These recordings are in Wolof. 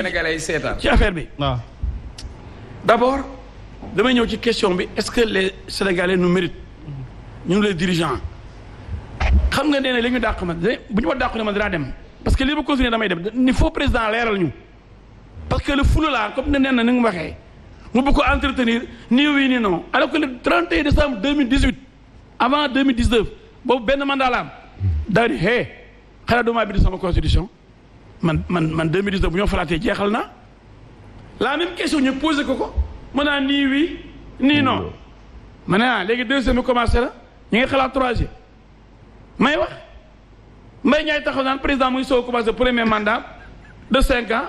Sénégalais yi seetaan ci affaire bi. waaw d'abord damay ñëw ci question bi est-ce que les Sénégalais nous méritent ñun les dirigeants xam nga nee na li ñu dàq ma bu ñu ma dàq ne ma dinaa dem parce que li ma continuer damay dem il faut président leeral ñu parce que le flou là comme nee na ni mu waxee mu bëgg ko entretenir ni oui ni non alors que le 31 décembre 2018 avant 2019 boobu benn mandat la am daa di xanaa doomaa bind sama constitution man 2019 bu ñoo falaatee jeexal na la même question ñu posé ko ma naa nii oui nii non ma ne léegi deuxième bi commencé la ñu ngi xalaat troisième may wax mbay ñaay taxaw naan président mu ngi soog a commencé premier mandat de 5 ans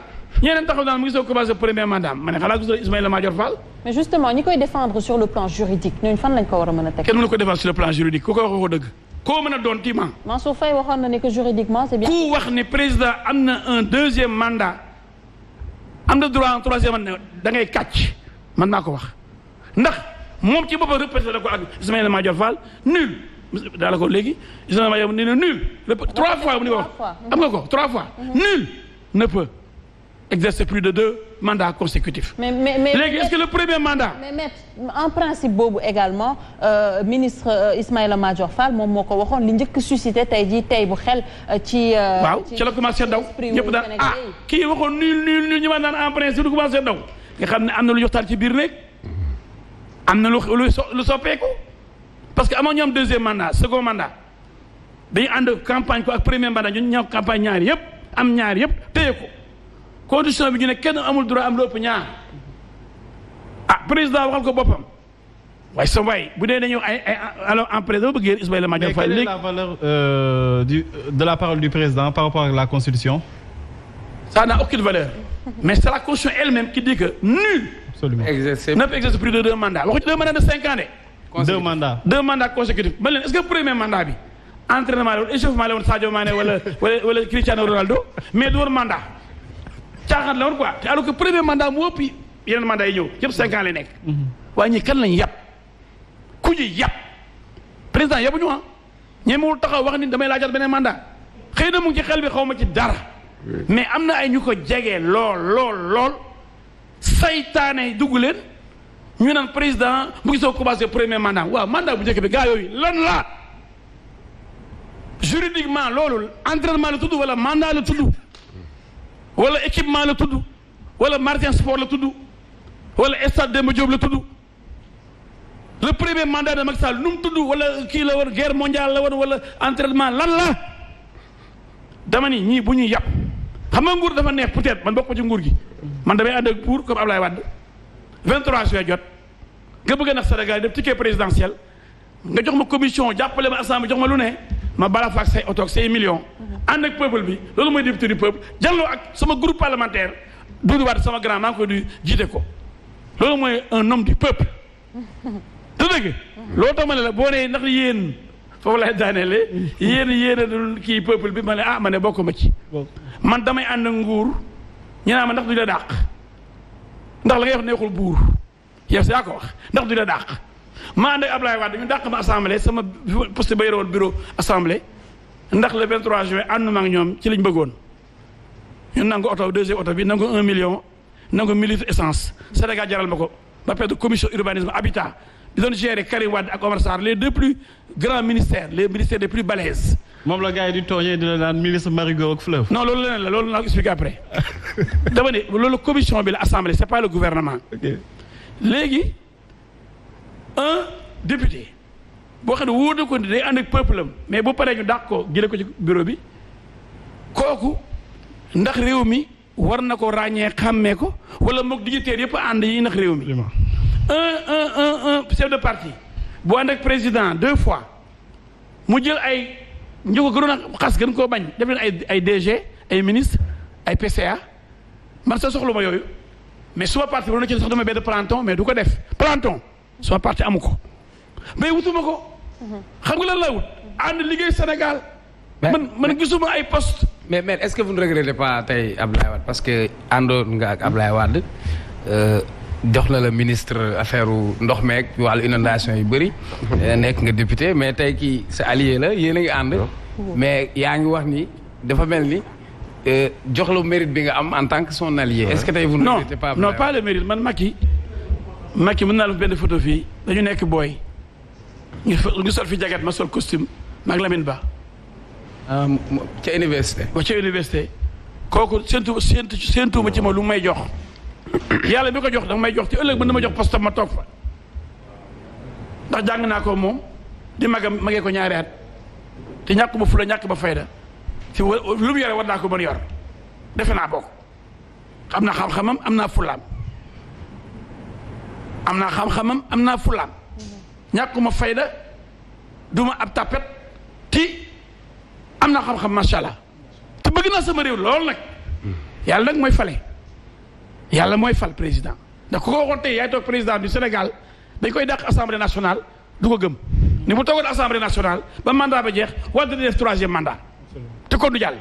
ñeneen taxaw naan mu ngi soog a commencé premier mandat ma ne xalaat gis Ismaïla Madior Fall. mais justement ñi koy défendre sur le plan juridique ñooñu fan lañ ko war a mën a teg. kenn mënu ko défendre sur le plan juridique ku ko waxoo dëgg koo mën a doon tiiman. Mansour Faye waxoon na ne que juridiquement c'est bien. ku wax ne président am na un deuxième mandat am na droit en troisième mandat da ngay kàcc man naa ko wax ndax moom ci boppam représenté ko ak Ismaïla Madior Fall nul daal ko léegi Ismaïla Madior nee na nul 3 fois mu ni ko wax am nga ko 3 fois nul ne peut exercer plus de 2 mandats consécutifs. mais léegi est-ce que le premier mandat. mais maître en principe boobu également ministre Ismaïla Madior Fall moom moo ko waxoon li njëkk suscité tey jii tey bu xel ci. waaw ci la commencé daw ñëpp daan kii waxoon nul ñu ma naan en principe du commencé daw nga xam ne am na lu joxtaan ci biir nekk am na lu soppeeku parce que amoo ñoom deuxième mandat second mandat dañu ànd campagne ko ak premier mandat ñun ñoo campagne ñaari yëpp am ñaari yëpp téye ko. condition bi ñu ne kenn amul droit am lu ëpp ñaar président waxal ko boppam waaye sa waay bu dee dañoo alors en président bëgg yéen Ismaïla Madior Fall léegi mais quelle est la valeur de la parole du président par rapport à la constitution. Ça n'a aucune valeur mais c'est la constitution elle-même qui dit que nul absolument ne peut exercer plus de 2 mandats waxu ci 2 mandats de 5 ans de. 2 mandats consécutifs man leen est-ce que premier mandat bi entraînement la woon échauffement la woon Sadio Mané wala Cristiano Ronaldo mais du woon mandat. caaxaan la woon quoi te alors que premier mandat mu ëpp yeneen mandat yi ñëw yëpp 5 ans lay nekk. waaye ñi kan lañ yàpp ku ñu yàpp président yabuñu ñemewul taxaw wax ni damay laajaat beneen mandat xëy na mu ngi ci xel bi xaw ma ci dara. mais am na ay ñu ko jege lool saytaane dugg leen ñu naan président mu ngi soo commencé premier mandat waaw mandat bu njëkk bi gaa yooyu lan la juridiquement loolu entraînement la tudd wala mandat la tudd. wala équipement la tudd wala Martin Sport la tudd wala stade Demba Diop la tudd le premier mandat de Macky Sall nu mu tudd wala kii la woon guerre mondiale la woon wala entraînement lan la dama ni ñii bu ñuy yàpp xam nga nguur dafa neex peut-être man bokk ma ci nguur gi man damay ànd ak pour comme Ablaye Wade 23 juillet jot nga bëgg a nax Sénégal def ticket présidentiel nga jox ma commission jàppale ma assemblée jox ma lu ne ma bala faak say oto ak say millions ànd ak peuple bi loolu mooy député du peuple jàlloo ak sama groupe parlementaire Doudou Wade sama grand maa ngi koy di jiite ko loolu mooy un homme du peuple te dëgg loolu tax ma ne la boo nee ndax yéen foofu lay daaneele yéen a dul kii peuple bi ma ne ma ne bokk ma ci man damay ànd ak nguur ñu naan ma ndax du la dàq ndax la ngay wax neexul buur yow yaa ko wax ndax du la dàq ma ànd ak Ablaye Wade ñu dàq ma assemblée sama poste ba yore woon bureau assemblée ndax le 23 juin ànduma ak ñoom ci liñ bëggoon ñu nangu oto deuxième oto bi nangu 1 million nangu 1000 litres essence Sénégal jaral ma ko ba perte commission urbanisme habitat di doon gérer Karim Wade ak Omar Sarr les 2 plus grands ministères les ministères les plus balèzes. moom la gars yi di tooñee di la naan ministre Marigot ak Fleuve. non loolu leneen la loolu naa ko expliquer après dama ne loolu commission bi la assemblée c'est pas le gouvernement. léegi un député. boo xam ne wóor na ko ni day ànd ak peuple am mais bu paree ñu dàq ko jëlee ko ci bureau bi kooku ndax réew mi war na ko ràññee xàmmee ko wala moog dignitaires yëpp ànd yi ndax réew mi. un chef de parti bu ànd ak président 2 fois mu jël ay ñu ko gënoon a xas gën koo bañ def leen ay DG ay ministre ay PCA man sa soxla ma yooyu mais suma parti waroon na ci sax dama benn planton mais du ko def planton suma parti amu ko mais wutuma ko. xam nga lan la wut ànd liggéey Sénégal. man gisuma ay poste mais est-ce que vous ne regrettez pas tey Ablaye Wade parce que àndoon nga ak Ablaye Wade jox na la ministre affaire ndox meeg wàllu inondation yu bëri. nekk nga député mais tey kii sa allié la yéen a ngi ànd. mais yaa ngi wax ni dafa mel ni jox la mérite bi nga am en tant que son allié. Est-ce que tey vous ne méritez pas. Non pas le mérite man Macky mën naa la benn photo fii dañu nekk booy ñu sol fi jagat ma sol costume maag Lamine Ba. ca université. ca université kooku séentu ma ci ma lu may jox yàlla bi ko jox dafa may jox te ëllëg mën na ma jox poste ma toog fa ndax jàng naa ko moom di magee ko ñaari at te ñàkk ba fula ñàkk ba fayda ci lu mu yore war naa ko mën yor defe naa bokk am na xam-xamam am naa fulaam am naa fulaam ñàkkuma fayda duma ab tapet ti am naa xam-xam macha allah te bëgg naa sama réew lool nag yàlla nag mooy fale yàlla mooy fal président ndax ku ko waxoon tey yaay toog président du Sénégal dañ koy dàq assemblée nationale du ko gëm ni mu toogoon assemblée nationale ba mandat ba jeex war na def 3e mandat te kon du jàll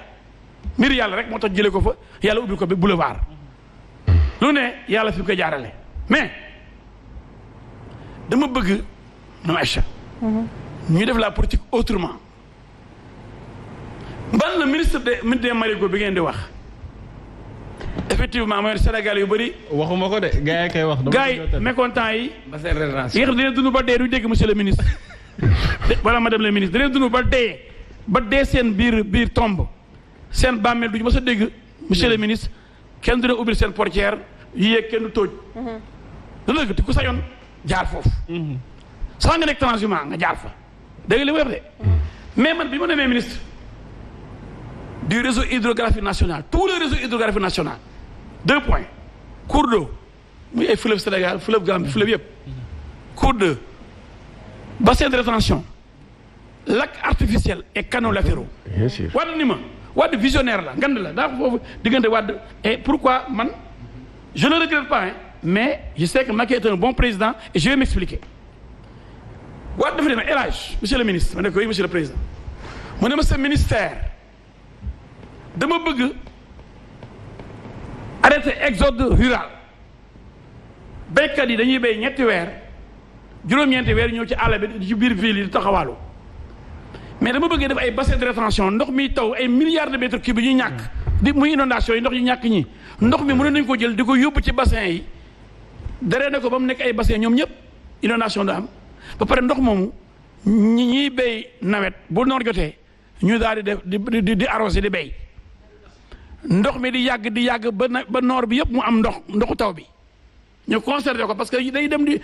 mbir yàlla rek moo tax jëlee ko fa yàlla ubbi ko ba boulevard lu ne yàlla fi mu koy jaarale mais dama bëgg ñoom Aïcha ñu def la politique autrement ban la ministre des marigots bi ngeen di wax effectivement mooy Sénégal yu bëri. waxuma ko de gars yi kay wax. gars yi mécontents yi. ba seen référence. yi nga xam ne dinañ dund ba dee du dégg monsieur le ministre. wala madame le ministre dinañ dund ba dee seen biir tomb seen bàmmeel du ñu mës a dégg monsieur le ministre kenn dina ubbil seen portière yi yéeg kenn du tóoj. da dëgg te ku sa yoon jaar foofu. saa nga nekk transhumant nga jaar fa dégg li ma wax de. mais man bi ma demee ministre du réseau hydrographique national tout le réseau hydrographique national 2 points cours d'eau muy ay fleuve Sénégal fleuve Gambie fleuve yëpp cours d'eau bassin de rétention lac artificiel et canaux latéraux. Bien sûr. Wade ni ma Wade visionnaire la ngand la daa foofu diggante Wade et pourquoi man je ne le regrette pas hein, mais je sais que Macky est un bon président et je vais m'expliquer. Wade dafa ne ma El Hadj monsieur le ministre ma ne ko oui monsieur le président mu ne ma sa ministère dama bëgg arrêter exode rural béykat yi dañuy béy ñetti weer juróom-ñeenti weer ñëw ci àll bi ci biir ville yi di taxawaalu mais dama bëggee def ay bassin de rétention ndox mi taw ay milliards de mètres cubes yi ñu ñàkk di muy inondation yi ndox ñu ñàkk ñi ndox mi mënoon nañu ko jël di ko yóbbu ci bassin yi daree na ko ba mu nekk ay bassin ñoom ñëpp inondation da am ba pare ndox moomu ñiy béy nawet bu noor jotee ñu daal di def di arrosé di béy ndox mi di yàgg ba noor bi yëpp mu am ndoxu taw bi ñu conservé ko parce que day dem di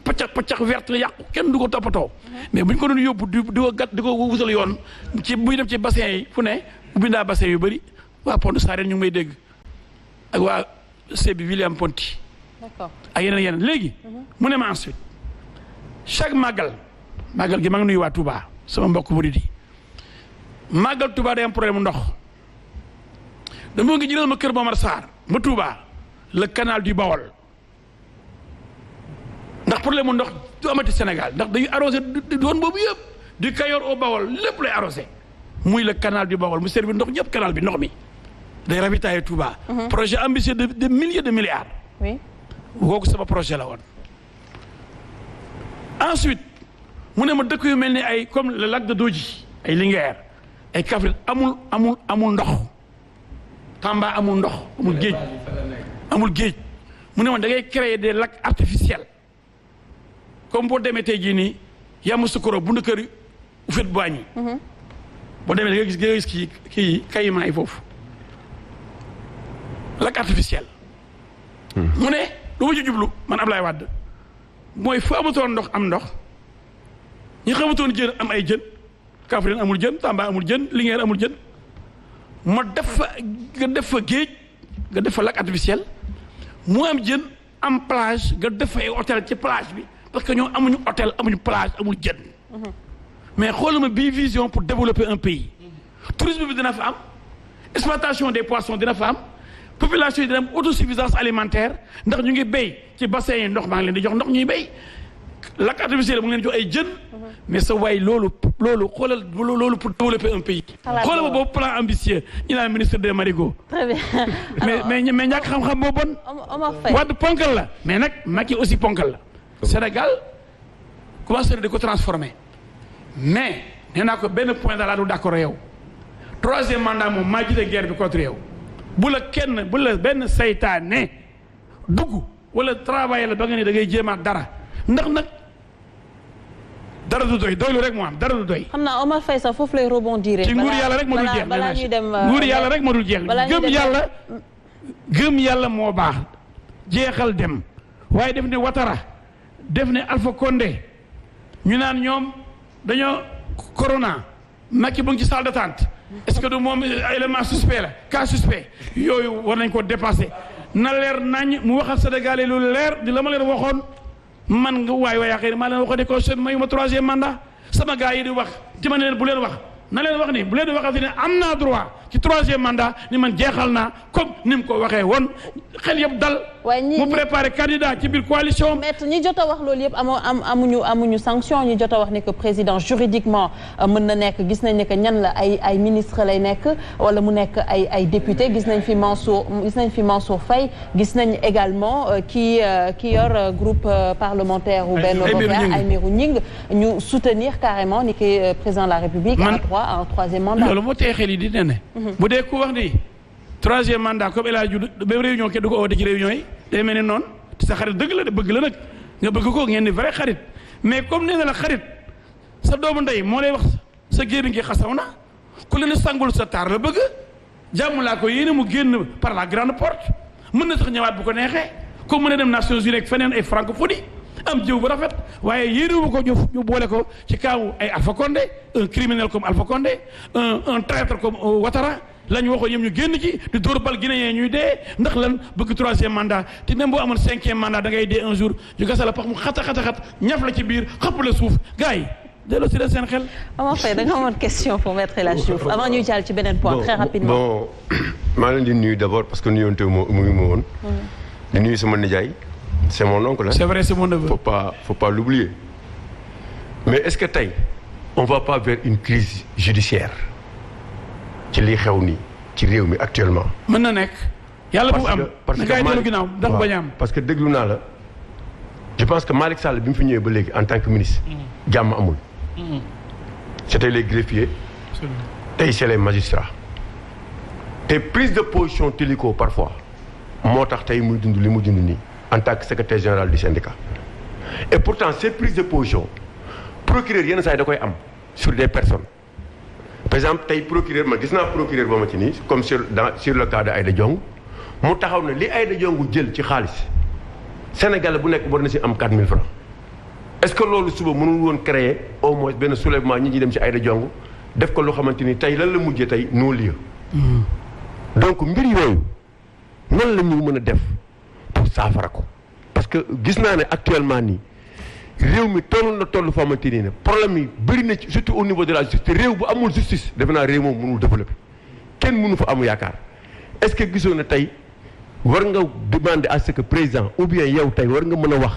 paccax verte yàqu kenn du ko toppatoo mais bu ñu ko doon yóbbu di ko gat di ko wutal yoon ci buy dem ci bassin yi fu ne bu bindaa bassin yu bëri waa Pointe Sarène ñu ngi may dégg ak waa Sébi William Ponty ak yeneen léegi mu ne ma ensuite chaque màggal gi maa ngi nuyu waa Touba sama mbokk murid yi màggal Touba day am problème ndox dama ngi jëlal ma kër Momar Sarr ma Touba le canal du Baol ndax problème mu ndox du amati Sénégal ndax dañuy arrosé doon boobu yëpp du Kayor au Baol lépp lay arrosé muy le canal du Baol mu servir ndox ñëpp canal bi ndox mi day ravitailler Touba. projet ambitieux de milliers de milliards. oui kooku sama projet la woon. ensuite mu ne ma dëkk yu mel ni ay comme le lac de Dodji ay Linguère ay Kaffrine amul ndox Tamba amul ndox amul géej mu ne ma da ngay créer des lacs artificiels comme boo demee tey jii nii Yamoussoukro bu kër yi Houphouët-Boigny boo demee da ngay gis kii Kayima yi foofu lac artificiel. mu ne lu ma ci jublu man Ablaye Wade mooy fu amatoon ndox am ndox ñi xamatoon jën am ay jën Kaffrine amul jën Tamba amul jën Linguère amul jën ma def fa géej nga def fa lac artificiel mu am jën am plage nga def fa ay hôtel ci plage bi parce que ñoom amuñu hôtel amuñu plage amul jën. mais xooluma bii vision pour développer un pays. tourisme bi dina fa am exploitation des poissons dina fa am population yi dina am autosuffisance alimentaire ndax ñu ngi béy ci bassin yi ndox maa ngi leen di jox ndox ñuy béy lac artificiel mu ngi leen di jox ay jën. mais sa waay loolu xoolal loolu pour développer un pays. xoolal ma boobu plan ambitieux ñu naan ministre des marigots. très bien. mais ñàkk xam-xam boo bon. Wade ponkal la mais nag Macky aussi ponkal la. Sénégal commencé na di ko transformer mais nee naa ko benn point da laa du d'accord yow troisième mandat moom maa jiite guerre bi contre yow bu la benn saytaane dugg wala travail la ba nga ne da ngay jéemaat dara ndax nag dara du doy doylu rek moo am dara du doy. xam naa Omar Faye sax foofu lay rebondir. ci nguur yàlla rek moo dul jeex balaa ñuy dem nguur yàlla rek moo dul jeex. gëm yàlla moo baax jeexal dem waaye def ne Ouattara def ne Alpha Condé ñu naan ñoom dañoo corona Macky bu ngi ci salle d'attente est-ce que du moom élément suspect la cas suspect yooyu war nañ ko dépasser na leer nañ mu waxal Sénégalais lu leer di la ma leen waxoon man nga waay xëy maa leen waxoon ne ko mayuma troisième mandat sama gars yi di wax ci ma ne leen bu leen wax na leen wax ni bu leen waxati ne am naa droit ci troisième mandat ni man jeexal naa comme ni mu ko waxee woon xel yëpp dal. mu préparé candidat ci biir coalition. maître ñi jot a wax loolu yëpp amuñu sanction ñi jot a wax ni que président juridiquement mën na nekk gis nañ ne que ñan la ay ministre lay nekk wala mu nekk ay député gis nañ fi Mansour Faye gis nañ également ki yor groupe parlementaire u Benno Bokk Yaakaar Aymérou Gningue ñu soutenir carrément ni que président de la République a droit à un troisième mandat. loolu moo tee xel yi di ne bu dee ku wax ni troisième mandat comme El Hadj ba réunion kenn du ko oote ci réunion yi day mel ni noonu te sa xarit dëgg la de bëgg la nag nga bëgg ko ngeen ni vrai xarit mais comme nee na la xarit sa doomu ndey moo lay wax sa gémmiñ gi xasaw na ku leen sangul sa taar la bëgg jàmm laa ko yéene mu génn par la grande porte mën na sax ñëwaat bu ko neexee comme mën a dem Nations Unies ak feneen ay francophonie am jëw bu rafet waaye yéenewu ko ñu boole ko ci kaawu ay Alpha Condé un criminel comme Alpha Condé un traître comme Ouattara la ñu waxoon ñoom ñu génn ci di dóor bal Guinéen ñuy dee ndax lan bëgg troisième mandat te même boo amoon cinquième mandat da ngay dee un jour ñu gasa la pax mu xat ñaf la ci biir xëpp la suuf gars yi delloo si la seen xel. Omar Faye da nga amoon question pour Maître El Hadji Diouf avant ñuy jàll ci beneen point très rapidement. bon maa leen di nuyu d'abord parce que nuyoonte mu ngi ma woon. di nuyu sama nijaay. c'est mon oncle là. C'est vrai, c'est mon neveu. Faut pas l'oublier. Mais est-ce que tey on va pas vers une crise judiciaire ci lii xew nii ci réew mi actuellement. mën na nekk. yàlla bu am parce que ginnaaw ndax bañ am. parce que déglu naa la je pense que Malick Sall bi mu fi ñëwee ba léegi en tant que ministre. jàmm amul. C'était les greffiers. tey c'est les magistrats. te prise de position Téliko parfois moo tax tey muy dund li mu dund nii. en tant que secrétaire général du syndicat et pourtant ces prises de position procureur yenn saa yi da koy am sur des personnes par exemple tey procureur man gis naa procureur ba ma ci nii comme sur le cas de Aïda Diong mu taxaw ne li Aïda Diong jël ci xaalis Sénégal bu nekk war na si am 4000 francs est-ce que loolu suba mënul woon créer au moins benn soulèvement ñi dem ci Aïda Diong def ko loo xamante ni tey lan la mujjee tey non-lieu donc mbir yooyu noonu la ñu mën a def pour saafara ko parce que gis naa ne actuellement nii réew mi toll foo xamante ni ne problème yi bëri na ci surtout au niveau de la justice te réew bu amul justice defe naa réew moom mënul développer kenn mënu fa am yaakaar est-ce que gisoo ne tey war nga demander à ce que président ou bien yow tey war nga mën a wax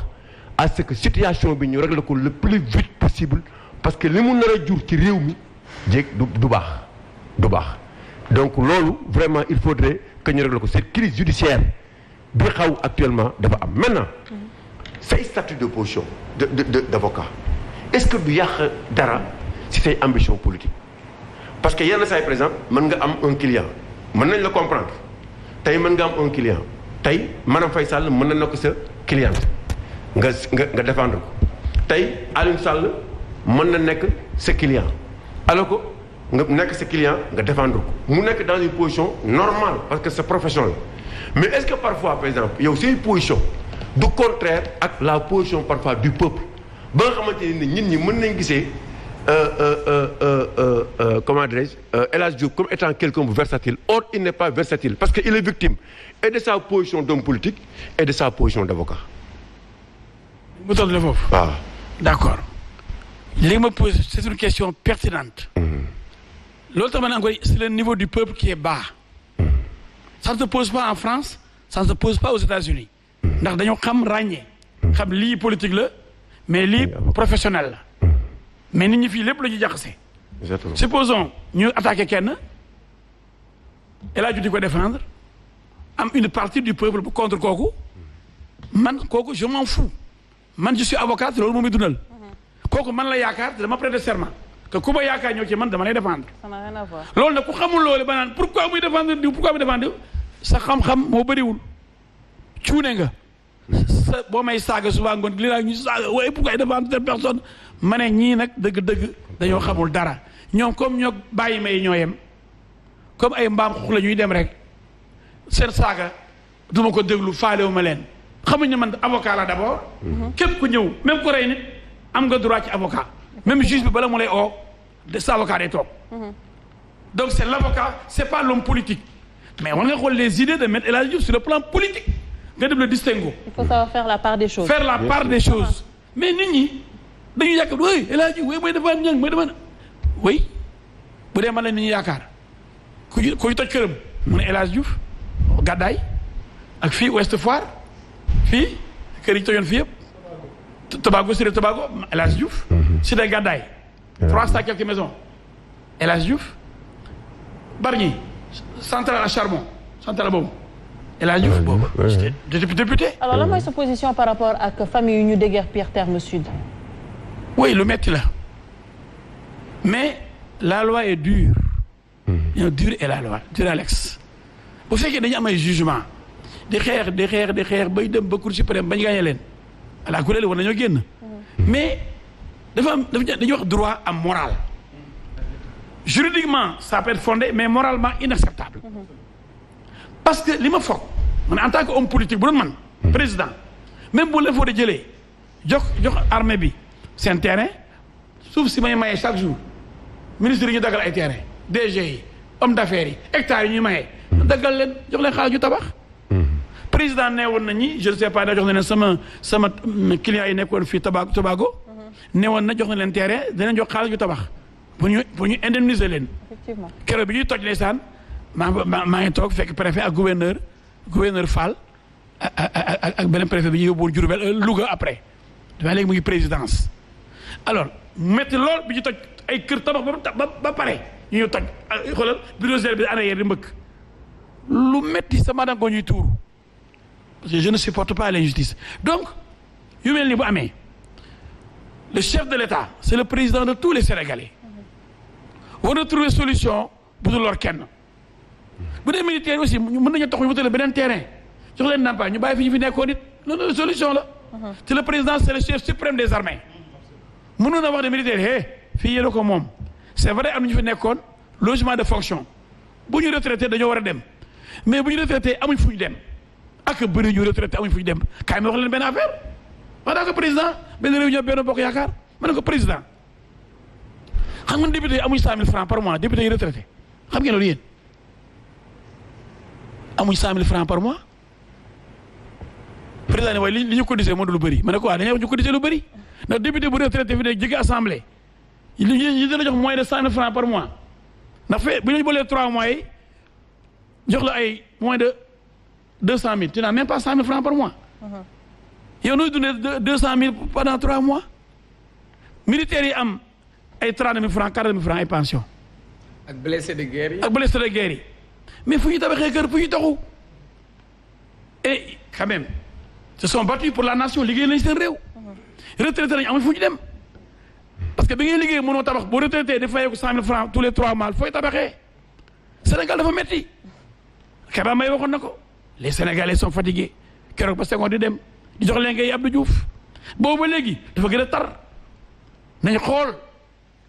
à ce que situation bi ñu régler ko le plus vite possible parce que li mu nar a jur ci réew mi jéeg du baax donc loolu vraiment il faudrait que ñu régler ko cette crise judiciaire bi xaw actuellement dafa am maintenant say statut de position d'avocat est-ce que du yàq dara ci say ambition politique parce que yenn saa yi par exemple mën nga am un client mën nañ la comprendre tey mën nga am un client tey Madame Faye Sall mën na nekk sa cliente nga défendre ko tey Alioune Sall mën na nekk sa client alors que nga nekk sa client nga défendre ko mu nekk dans une position normale parce que c'est professionnel mais est-ce que parfois par exemple yow say position du contraire ak la position parfois du peuple ba nga xamante ni nit ñi mën nañ gisee comment dirais-je El Hadji Diouf comme étant quelqu'un bu versatile or il n'est pas versatile parce que il est victime et de sa position d'homme politique et de sa position d'avocat. mu tontu la foofu. waaw d'accord li ma pose c'est une question pertinente. loolu tamit encore c'est le niveau du peuple qui est bas. ça ne se pose pas en France ça ne se pose pas aux États-Unis ndax dañoo xam ràññee. xam lii politique la mais lii professionnel la. mais nit ñi fii lépp la ñu jaxase. supposons ñu attaqué kenn El Hadji di ko défendre am une partie du peuple bu contre kooku man kooku je m'en fous man je suis avocat loolu moom mi dundal kooku man la yaakaar dama prêter serment que ku ma yaakaar ñëw ci man dama lay défendre. Ça n'a rien à voir. loolu nag ku xamul loolu ba naan pourquoi muy défendre diw pourquoi muy défendre diw sa xam-xam moo bëriwul cuune nga sa boo may saaga suba ngoon li laa ñu saaga waaye pourquoi défendre telle personne ma ne ñii nag dëgg-dëgg dañoo xamul dara ñoom comme ñoo bàyyi may ñoo yem comme ay mbaam xux la ñuy dem rek seen saaga duma ko déglu faalewu ma leen xamuñ ne man avocat la d'abord. képp ku ñëw même ku rey nit am nga droit ci avocat. même juge bi bala mu lay oo sa avocat day toog. donc c'est l'avocat c'est pas l'homme politique mais war nga xool les idées de Maître El Hadji Diouf sur le plan politique nga dem le distinguo. Il faut savoir faire la part des choses. faire la part des choses mais nit ñi dañuy yaakaar oui El Hadji oui mooy defar ñang mooy defar oui bu dee man la nit ñi yaakaar ku toj këram mu ne El Hadji Diouf gàddaay ak fii Ouest Foire fii kër yi tojoon fii yëpp Tobago Cité Tobago El Hadji Diouf Cité Gàddaay 300 quelques maisons El Hadji Diouf Bargny centrale à charbon centrale boobu El Hadji Diouf boobu député. alors lan mooy sa position par rapport ak famille yu ñu déguerpir Terme Sud. oui lu metti la mais la loi est dure. dure est la loi dure Alex bu fekkee dañu am ay jugement di xeex bay dem ba Cour suprême bañ gaañee leen ala kuréel war nañoo génn. mais dañuy wax droit am moral. juridiquement ça peut être fondé mais moralement inacceptable. parce que li ma foog man en tant que homme politique bu doon man. président même bu la foo de jëlee jox armée bi seen terrain suuf si may maye chaque jour ministre yi ñu dagal ay terrain DG yi homme d'affaires yi hectares yi ñuy maye. dagal leen jox leen xaalis ju tabax. président nee woon na ñi je ne sais pas da jox na leen sama clients yi nekkoon fii Tobago. nee woon na jox na leen terrain danañ jox xaalis ju tabax pour ñu indemniser leen. effectivement keroog bi ñuy toj ndeysaan maa ngi toog fekk préfet ak gouverneur Fall ak beneen préfet bi ñu yóbbuwoon Diourbel Louga après dafa léegi mu ngi présidence. alors métti lool bi ñu toj ay kër tabax ba pare ñu ñëw toj xoolal bureau bi arrière di mbëkk lu métti sama danga ko ñuy tuuru parce que je ne supporte pas l'injustice donc yu mel ni bu amee le chef de l'État c'est le président de tous les Sénégalais war na trouver solution bu dul lor kenn bu dee militaire aussi mën nañu tax ñu wutale beneen terrain jox leen ndàmpaay ñu bàyyi fi ñu fi nekkoon it loolu solution la te le président c'est le chef suprême des armées mënoon na wax ne militaire fii yéen a ko moom c'est vrai am na ñu fi nekkoon logement de fonction bu ñu retraité dañoo war a dem mais bu ñu retraité amuñ fu ñu dem ak bëri ñu retraité amuñ fu ñu dem kaay ma wax leen benn affaire wax daa ko président benn réunion benn bokk yaakaar ma ne ko président xam nga député yi amuñ 100 000 francs par mois député yi retraité xam ngeen loolu yéen amuñ 100 000 francs par mois président ne waaye li ñu cotisé moo dul bëri ma ne ko waaw dañuy wax ñu cotisé lu bëri ndax député bu retraité fi ne jóge assemblée yi dina jox moins de 100 000 francs par mois ndax fe bu ñu boolee 3 mois yi jox la ay moins de 200 000 tu n'as même pas 100 000 francs par mois yow nooy dundee 200 000 pendant 3 mois militaires yi am ay 30 000 francs 40 000 francs ay pension ak blessé de guerre yi. ak blessé de guerre yi mais fu ñu tabaxee kër fu ñu taxu et quand même se sont battus pour la nation liggéey nañ seen réew. retraité nañ amul fu ñu dem parce que bi ngay liggéey mënoo tabax boo retraité di fayeeku 100 000 francs tous les 3 mois fooy tabaxee Sénégal dafa metti Keba may waxoon na ko les Sénégalais sont fatigués keroog ba Senghor di dem di jox leen ngay Abdou Diouf boobu ba léegi dafa gën a tar nañ xool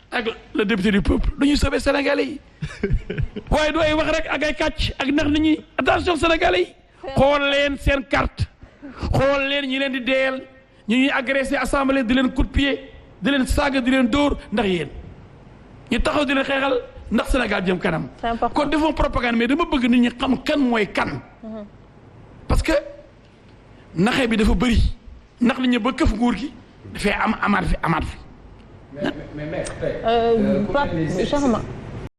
ak le député du peuple dañuy sauver Sénégalais yi waaye du ay wax rek ak ay kàcc ak nax nit ñi attention Sénégalais yi xool leen seen carte xool leen ñi leen di deyal ñu ñuy agressé assemblée di leen coup de pied di leen saaga di leen dóor ndax yéen ñu taxaw di leen xeexal ndax Sénégal jëm kanam. c'est important kon defoo propagande mais dama bëgg nit ñi xam kan mooy kan. parce que naxe bi dafa bëri ndax nit ñi ba këf nguur gi dafay amaat fi. mais Pape Cheikh Oumar